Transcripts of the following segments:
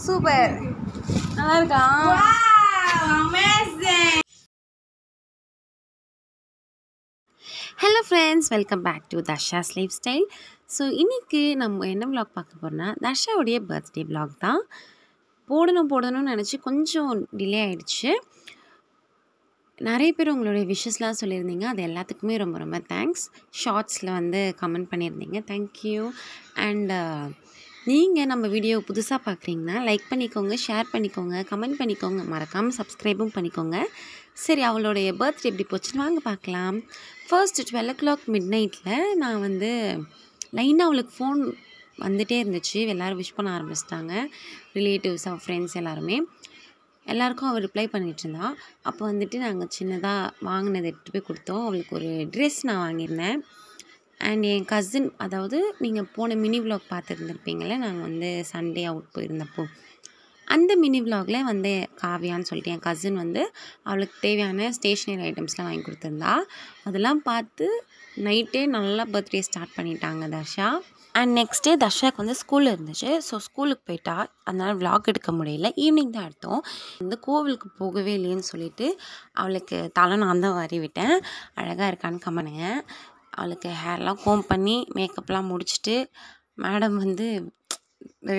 Super, நல்லா இருக்கா? Hello friends, welcome back to Darsha's lifestyle. So இன்றைக்கி நம்ம என்ன விலாக் பார்க்க போகிறோன்னா, தர்ஷாவுடைய பர்த்டே விலாக் தான். போடணும்னு நினச்சி கொஞ்சம் டிலே ஆகிடுச்சு. நிறைய பேர் உங்களுடைய விஷஸ்லாம் சொல்லியிருந்தீங்க, அது எல்லாத்துக்குமே ரொம்ப ரொம்ப தேங்க்ஸ். ஷார்ட்ஸில் வந்து கமெண்ட் பண்ணியிருந்தீங்க, தேங்க்யூ. அண்ட் நீங்கள் நம்ம வீடியோ புதுசாக பார்க்குறீங்கன்னா லைக் பண்ணிக்கோங்க, ஷேர் பண்ணிக்கோங்க, கமெண்ட் பண்ணிக்கோங்க, மறக்காமல் சப்ஸ்கிரைபும் பண்ணிக்கோங்க. சரி, அவளுடைய பர்த்டே எப்படி போச்சுன்னு வாங்க பார்க்கலாம். ஃபர்ஸ்ட் 12 o'clock மிட்நைட்டில் நான் வந்து லைனாக அவளுக்கு ஃபோன் வந்துகிட்டே இருந்துச்சு. எல்லோரும் விஷ் பண்ண ஆரம்பிச்சிட்டாங்க, ரிலேட்டிவ்ஸ், அவள் ஃப்ரெண்ட்ஸ் எல்லாருக்கும் அவள் ரிப்ளை பண்ணிகிட்ருந்தா. அப்போ வந்துட்டு நாங்கள் சின்னதாக வாங்கினதை எடுத்துகிட்டு போய் கொடுத்தோம். அவளுக்கு ஒரு ட்ரெஸ் நான் வாங்கியிருந்தேன். அண்ட் என் கசின், அதாவது நீங்கள் போன மினி விலாக் பார்த்துருந்துருப்பீங்களே, நாங்கள் வந்து சண்டே அவுட் போயிருந்தப்போ அந்த மினி விலாகில் வந்து காவியான்னு சொல்லிட்டு என் கசின் வந்து அவளுக்கு தேவையான ஸ்டேஷ்னரி ஐட்டம்ஸ்லாம் வாங்கி கொடுத்துருந்தா. அதெல்லாம் பார்த்து நைட்டே நல்லா பர்த்டே ஸ்டார்ட் பண்ணிட்டாங்க தர்ஷா. அண்ட் நெக்ஸ்ட் டே தர்ஷாவுக்கு வந்து ஸ்கூலில் இருந்துச்சு. ஸோ ஸ்கூலுக்கு போயிட்டா, அதனால் விலாக் எடுக்க முடியல. ஈவினிங் தான் எடுத்தோம். வந்து கோவிலுக்கு போகவே இல்லைன்னு சொல்லிவிட்டு அவளுக்கு தலை நான் தான் வாரி விட்டேன். அழகாக இருக்கான்னு கமெண்ட்டுங்க. அவளுக்கு ஹேர்லாம் கோம் பண்ணி மேக்கப்லாம் முடிச்சுட்டு, மேடம் வந்து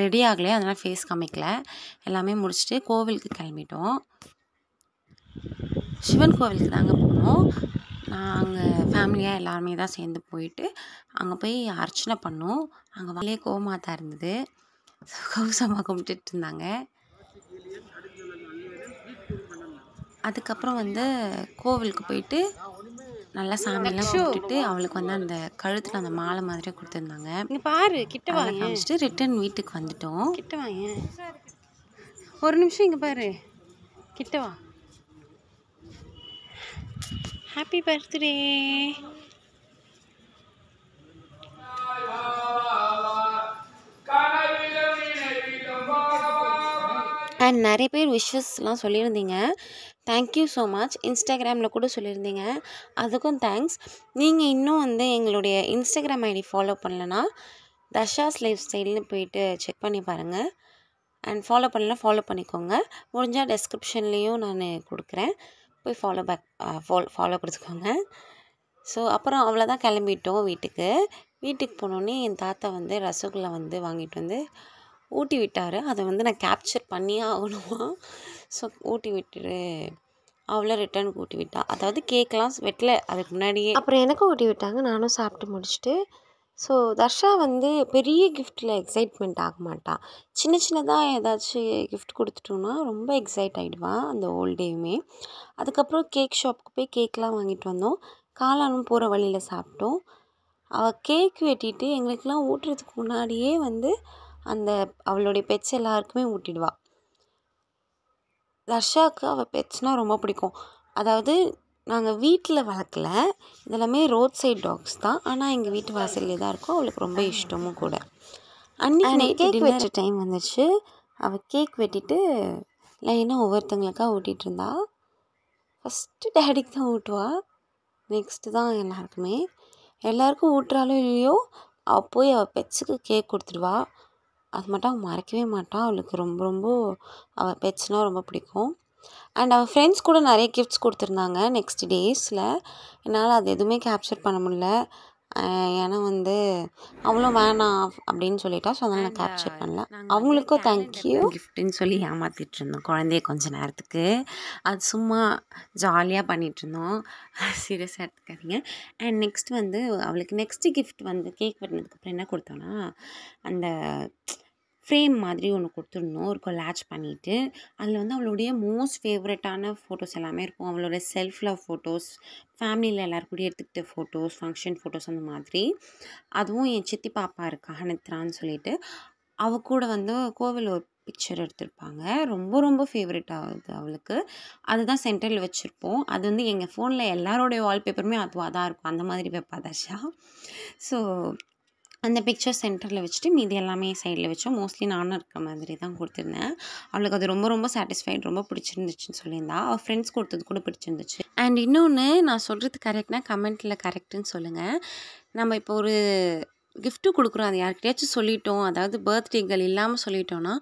ரெடி ஆகலை, அதனால் ஃபேஸ் காமிக்கல. எல்லாமே முடிச்சுட்டு கோவிலுக்கு கிளம்பிட்டோம். சிவன் கோவிலுக்கு தாங்க போனோம். நாங்கள் ஃபேமிலியாக எல்லாருமே தான் சேர்ந்து போயிட்டு அங்கே போய் அர்ச்சனை பண்ணோம். அங்கே வழியே கோமாதா இருந்தது, கௌசமாக கும்பிட்டுட்டு இருந்தாங்க. அதுக்கப்புறம் வந்து கோவிலுக்கு போயிட்டு நல்லா சாமியெல்லாம் கும்பிட்டுட்டு அவளுக்கு வந்து அந்த கழுத்தில் அந்த மாலை மாதிரியே கொடுத்துருந்தாங்க. இங்கே பாரு, கிட்ட வாங்க காமிச்சிட்டு ரிட்டன் வீட்டுக்கு வந்துட்டோம். கிட்ட வாங்க, ஒரு நிமிஷம் இங்கே பாரு, கிட்ட வா. Happy birthday. அண்ட் நிறைய பேர் விஷஸ்லாம் சொல்லியிருந்தீங்க, தேங்க்யூ ஸோ மச். இன்ஸ்டாகிராமில் கூட சொல்லியிருந்தீங்க, அதுக்கும் தேங்க்ஸ். நீங்கள் இன்னும் வந்து எங்களுடைய இன்ஸ்டாகிராம் ஐடி ஃபாலோ பண்ணலன்னா தர்ஷாஸ் லைஃப் ஸ்டைல்னு போயிட்டு செக் பண்ணி பாருங்கள். அண்ட் ஃபாலோ பண்ணலாம், ஃபாலோ பண்ணிக்கோங்க. முடிஞ்சால் டெஸ்கிரிப்ஷன்லேயும் நான் கொடுக்குறேன், போய் ஃபாலோ கொடுத்துக்கோங்க. ஸோ அப்புறம் அவ்வளோதான், கிளம்பிட்டோம் வீட்டுக்கு போனோடனே என் தாத்தா வந்து ரசகுல்லா வந்து வாங்கிட்டு வந்து ஊட்டி விட்டார். அதை வந்து நான் கேப்சர் பண்ணியே ஆகணுமா. ஸோ ஊட்டி விட்டுட்டு அவளை ரிட்டர்னுக்கு ஊட்டி விட்டா. அதாவது கேக்கெலாம் வெட்டல அதுக்கு முன்னாடியே. அப்புறம் எனக்கும் ஊட்டி விட்டாங்க, நானும் சாப்பிட்டு முடிச்சுட்டு. ஸோ தர்ஷா வந்து பெரிய கிஃப்ட்டில் எக்ஸைட்மெண்ட் ஆக மாட்டாள். சின்னதாக ஏதாச்சும் கிஃப்ட் கொடுத்துட்டோன்னா ரொம்ப எக்ஸைட் ஆகிடுவான் அந்த ஹோல் டேயுமே. அதுக்கப்புறம் கேக் ஷாப்புக்கு போய் கேக்லாம் வாங்கிட்டு வந்தோம். காளானும் போகிற வழியில் சாப்பிட்டோம். அவள் கேக் வெட்டிட்டு எங்களுக்கெல்லாம் ஊட்டுறதுக்கு முன்னாடியே வந்து அந்த அவளுடைய பெட்ஸ் எல்லாருக்குமே ஊட்டிடுவாள். தர்ஷாவுக்கு அவள் பெட்ஸ்னால் ரொம்ப பிடிக்கும். அதாவது நாங்கள் வீட்டில் வளர்க்கல, இதெல்லாமே ரோட் சைட் டாக்ஸ் தான். ஆனால் எங்கள் வீட்டு வாசல்லே தான் இருக்கும். அவளுக்கு ரொம்ப இஷ்டமும் கூட. அன்றைக்கி நைட் கேக் வெட்டுற டைம் வந்துச்சு. அவள் கேக் வெட்டிட்டு லைனாக ஒவ்வொருத்தங்களுக்காக ஊட்டிகிட்டு இருந்தா. ஃபஸ்ட்டு டேடிக்கு தான் ஊட்டுவா, நெக்ஸ்ட்டு தான் எல்லாருக்குமே. எல்லாருக்கும் ஊட்டுறாலும் இல்லையோ, அவள் போய் அவள் பெட்ஸுக்கு கேக் கொடுத்துடுவா. அது மட்டும் அவள் மறக்கவே மாட்டாள். அவளுக்கு ரொம்ப அவள் பெட்ஸ்னால் ரொம்ப பிடிக்கும். அண்ட் அவள் ஃப்ரெண்ட்ஸ் கூட நிறைய கிஃப்ட்ஸ் கொடுத்துருந்தாங்க நெக்ஸ்ட் டேஸில். என்னால் அது எதுவுமே கேப்சர் பண்ண முடியல, ஏன்னா வந்து அவளும் வேணாம் அப்படின்னு சொல்லிட்டா. ஸோ அதனால் நான் கேப்சர் பண்ணல. அவங்களுக்கும் தேங்க்யூ. கிஃப்ட்டுன்னு சொல்லி ஏமாற்றிட்டு இருந்தோம் குழந்தைய கொஞ்சம் நேரத்துக்கு. அது சும்மா ஜாலியாக பண்ணிகிட்ருந்தோம், சீரியஸாக எடுத்துக்காதீங்க. அண்ட் நெக்ஸ்ட் வந்து அவளுக்கு நெக்ஸ்ட்டு கிஃப்ட் வந்து கேக் வெட்டினதுக்கப்புறம் என்ன கொடுத்தோன்னா, அந்த ஃப்ரேம் மாதிரி ஒன்று கொடுத்துருந்தோம், ஒரு கொலாஜ் பண்ணிவிட்டு. அதில் வந்து அவளுடைய மோஸ்ட் ஃபேவரட்டான ஃபோட்டோஸ் எல்லாமே இருக்கும். அவளோட செல்ஃப் லவ் ஃபோட்டோஸ், ஃபேமிலியில் எல்லாருக்கூடயும் எடுத்துக்கிட்ட ஃபோட்டோஸ், ஃபங்க்ஷன் ஃபோட்டோஸ் அந்த மாதிரி. அதுவும் என் சித்தி பாப்பா இருக்கா ஹனித்ரான்னு சொல்லிட்டு, அவள் கூட வந்து கோவில் ஒரு பிக்சர் எடுத்திருப்பாங்க. ரொம்ப ஃபேவரட் ஆகுது அவளுக்கு. அதுதான் சென்டரில் வச்சுருப்போம். அது வந்து எங்கள் ஃபோனில் எல்லாரோடைய வால்பேப்பருமே அதுவாக தான் இருக்கும், அந்த மாதிரி வைப்பா தர்ஷா. ஸோ அந்த பிக்சர் சென்டரில் வச்சுட்டு மீதி எல்லாமே சைடில் வச்சோம். மோஸ்ட்லி நானும் இருக்கிற மாதிரி தான் கொடுத்துருந்தேன். அவளுக்கு அது ரொம்ப சாட்டிஸ்ஃபைட், ரொம்ப பிடிச்சிருந்துச்சுன்னு சொல்லியிருந்தா. அவள் ஃப்ரெண்ட்ஸ் கொடுத்தது கூட பிடிச்சிருந்துச்சு. அண்ட் இன்னொன்று, நான் சொல்கிறது கரெக்ட்னா கமெண்ட்டில் கரெக்டுன்னு சொல்லுங்கள். நம்ம இப்போ ஒரு கிஃப்ட்டு கொடுக்குறோம் அது யார்கிட்டயாச்சும் சொல்லிட்டோம், அதாவது பர்த்டேகள் இல்லாமல் சொல்லிட்டோன்னா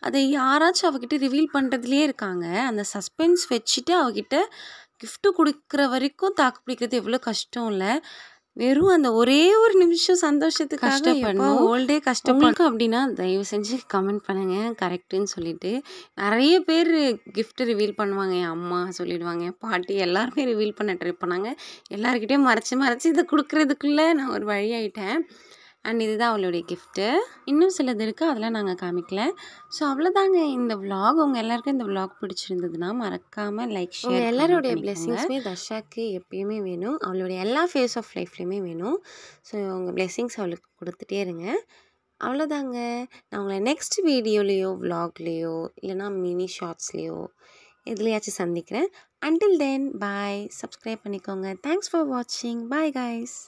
அதை யாராச்சும் அவகிட்ட ரிவீல் பண்ணுறதுலேயே இருக்காங்க. அந்த சஸ்பென்ஸ் வச்சுட்டு அவகிட்ட கிஃப்ட்டு கொடுக்குற வரைக்கும் தாக்கு பிடிக்கிறது எவ்வளோ கஷ்டம் இல்லை. வெறும் அந்த ஒரே ஒரு நிமிஷம் சந்தோஷத்துக்காக கஷ்டப்படணும், ஓல்டே கஷ்டப்படும். அப்படின்னா தயவு செஞ்சு கமெண்ட் பண்ணுங்கள் கரெக்டுன்னு சொல்லிட்டு. நிறைய பேர் கிஃப்ட்டு ரிவீல் பண்ணுவாங்க. என் அம்மா சொல்லிடுவாங்க, என் பாட்டி எல்லாருமே ரிவீல் பண்ண ட்ரை பண்ணாங்க. எல்லாருக்கிட்டையும் மறைச்சி இதை கொடுக்குறதுக்குள்ளே நான் ஒரு வழி ஆகிட்டேன். அண்ட் இதுதான் அவளுடைய கிஃப்ட்டு. இன்னும் சிலது இருக்குது, அதெல்லாம் நாங்கள் காமிக்கல. ஸோ அவ்வளோதாங்க இந்த விலாக். உங்கள் எல்லாருக்கும் இந்த விலாக் பிடிச்சிருந்ததுன்னா மறக்காமல் லைக் ஷேர். எல்லாருடைய பிளெஸிங்ஸுமே தர்ஷாக்கு எப்பயுமே வேணும், அவளுடைய எல்லா ஃபேஸ் ஆஃப் லைஃப்லேயுமே வேணும். ஸோ உங்கள் பிளெஸிங்ஸ் அவளுக்கு கொடுத்துட்டே இருங்க. அவ்வளோதாங்க. நான் உங்களை நெக்ஸ்ட் வீடியோலேயோ விலாக்லேயோ இல்லைனா மினி ஷார்ட்ஸ்லேயோ எதுலையாச்சும் சந்திக்கிறேன். அண்டில் தென் பாய். சப்ஸ்கிரைப் பண்ணிக்கோங்க. தேங்க்ஸ் ஃபார் வாட்சிங். Bye guys.